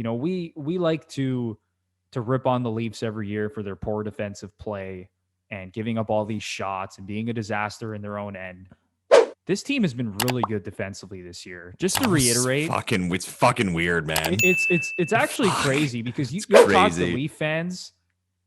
we like to rip on the Leafs every year for their poor defensive play and giving up all these shots and being a disaster in their own end. This team has been really good defensively this year. Just to reiterate, it's fucking weird, man. It's actually crazy because you'll talk to Leaf fans,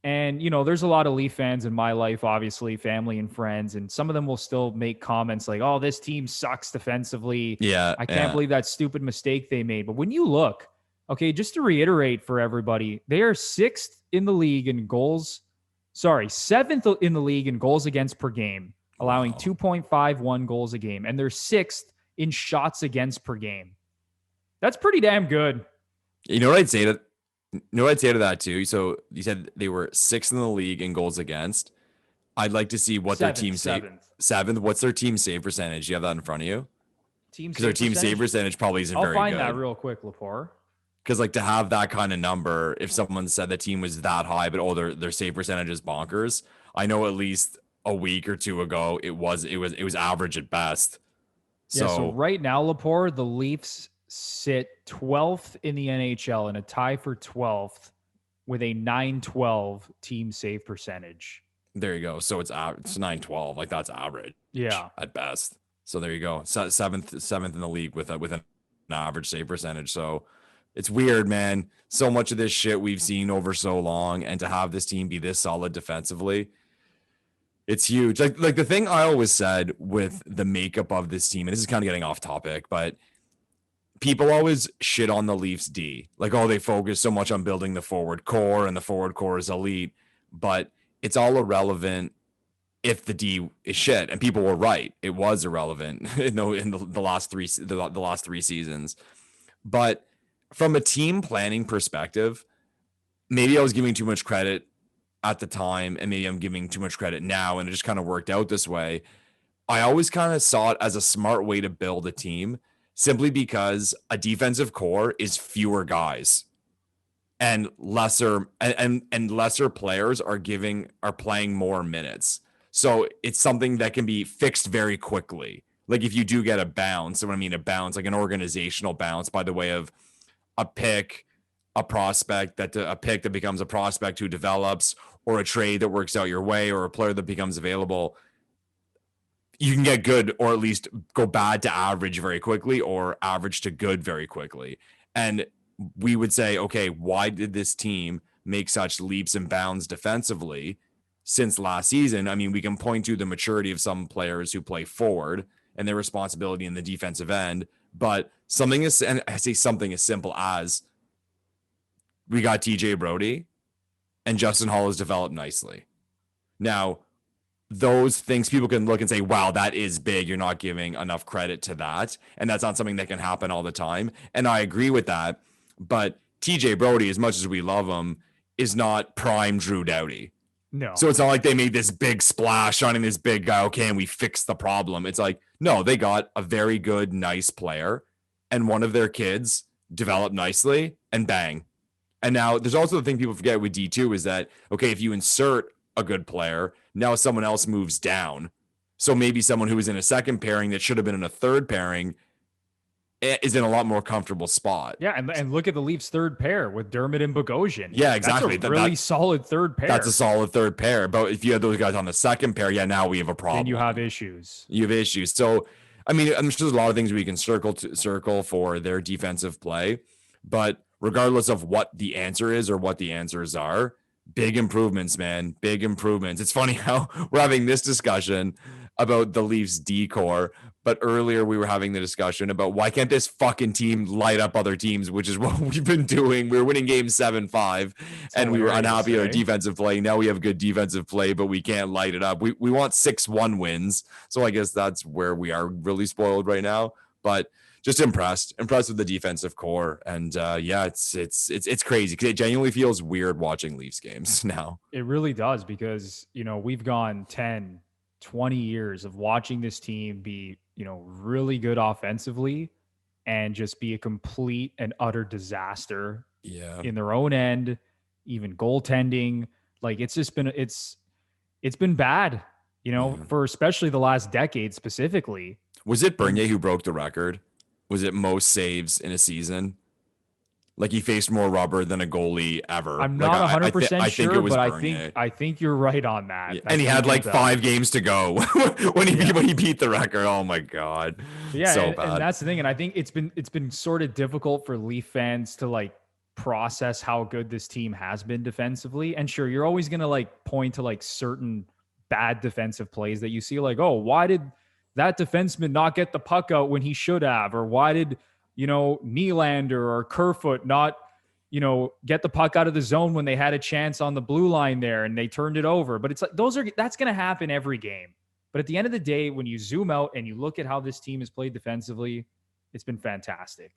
and there's a lot of Leaf fans in my life, obviously, family and friends, and some of them will still make comments like, "Oh, this team sucks defensively. Yeah, I can't believe that stupid mistake they made." But when you look, okay, just to reiterate for everybody, they are sixth in the league in goals. Sorry, seventh in the league in goals against per game, allowing 2.51 goals a game. And they're sixth in shots against per game. That's pretty damn good. You know what I'd say to that too? So you said they were sixth in the league in goals against. I'd like to see what their team seventh. What's their team save percentage? Do you have that in front of you? Because their team save percentage probably isn't very good. I'll find that real quick, Lepore. Because to have that kind of number, if someone said the team was that high, but their save percentage is bonkers. I know at least a week or two ago it was average at best. So right now, Lepore, the Leafs sit 12th in the NHL in a tie for 12th with a 912 team save percentage. There you go. So it's 912. That's average. Yeah, at best. So there you go. Seventh in the league with an average save percentage. So it's weird, man. So much of this shit we've seen over so long, and to have this team be this solid defensively, it's huge. Like the thing I always said with the makeup of this team, and this is kind of getting off topic, but people always shit on the Leafs D. They focus so much on building the forward core, and the forward core is elite, but it's all irrelevant if the D is shit. And people were right. It was irrelevant in the last three seasons. But from a team planning perspective, maybe I was giving too much credit at the time, and maybe I'm giving too much credit now, and it just kind of worked out this way. I always kind of saw it as a smart way to build a team, simply because a defensive core is fewer guys, and lesser players are playing more minutes. So it's something that can be fixed very quickly. If you do get a bounce, and when I mean a bounce, like an organizational bounce by the way of a pick, a prospect a pick that becomes a prospect who develops, or a trade that works out your way, or a player that becomes available, you can get good, or at least go bad to average very quickly, or average to good very quickly. And we would say, okay, why did this team make such leaps and bounds defensively since last season? I mean, we can point to the maturity of some players who play forward and their responsibility in the defensive end, but and I say something as simple as we got TJ Brody and Justin Hall has developed nicely. Now, those things people can look and say, wow, that is big. You're not giving enough credit to that. And that's not something that can happen all the time. And I agree with that. But TJ Brody, as much as we love him, is not prime Drew Doughty. No. So it's not like they made this big splash signing this big guy. Okay, and we fixed the problem. It's like, no, they got a very good, nice player, and one of their kids developed nicely, and bang. And now there's also the thing people forget with D2 is that, okay, if you insert a good player, now someone else moves down. So maybe someone who was in a second pairing that should have been in a third pairing is in a lot more comfortable spot. Yeah, and look at the Leafs' third pair with Dermott and Bogosian. Yeah, exactly. That's a really solid third pair. That's a solid third pair. But if you had those guys on the second pair, yeah, now we have a problem. Then you have issues. So, I mean, I'm sure there's a lot of things we can circle for their defensive play. But regardless of what the answer is or what the answers are, big improvements, man. Big improvements. It's funny how we're having this discussion about the Leafs D-core, but earlier we were having the discussion about why can't this fucking team light up other teams, which is what we've been doing. We were winning games 7-5, and we were unhappy with our defensive play. Now we have good defensive play, but we can't light it up. We want 6-1 wins, so I guess that's where we are really spoiled right now. But just impressed with the defensive core, and yeah, it's crazy because it genuinely feels weird watching Leafs games now. It really does, because we've gone 10, 20 years of watching this team be really good offensively and just be a complete and utter disaster in their own end, even goaltending. Like it's been bad, for especially the last decade specifically. Was it Bernier who broke the record? Was it most saves in a season? Like he faced more rubber than a goalie ever. I'm Like not I 100% think sure, it was but Bernier. I think you're right on that. Yeah. That And he had goes like up. 5 games to go when Yeah. when he beat the record. Oh my god, Yeah, so and bad. that's the thing. And I think it's been sort of difficult for Leaf fans to like process how good this team has been defensively. And sure, you're always gonna like point to like certain bad defensive plays that you see, like, oh, why did that defenseman not get the puck out when he should have? Or why did, Nylander or Kerfoot not, get the puck out of the zone when they had a chance on the blue line there and they turned it over? But it's like that's gonna happen every game. But at the end of the day, when you zoom out and you look at how this team has played defensively, it's been fantastic.